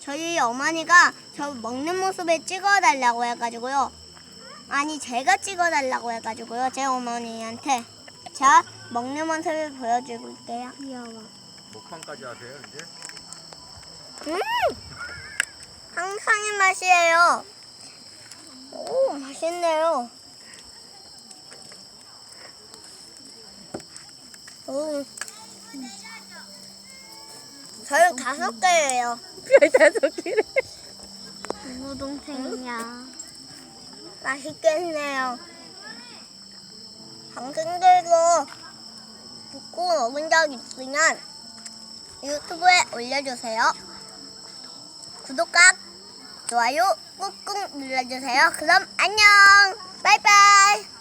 저희 어머니가 저 먹는 모습을 찍어달라고 해가지고요. 아니 제가 찍어달라고 해가지고요. 제 어머니한테 자 먹는 모습을 보여줄게요. 귀여워. 먹방까지 하세요 이제? 항상의 맛이에요. 오 맛있네요. 오. 저희 5개예요. 별 5개래. 누구 동생이야? 맛있겠네요. 당신들도 듣고 먹은 적 있으면 유튜브에 올려주세요. 구독과 좋아요 꾹꾹 눌러주세요. 그럼 안녕. 바이바이.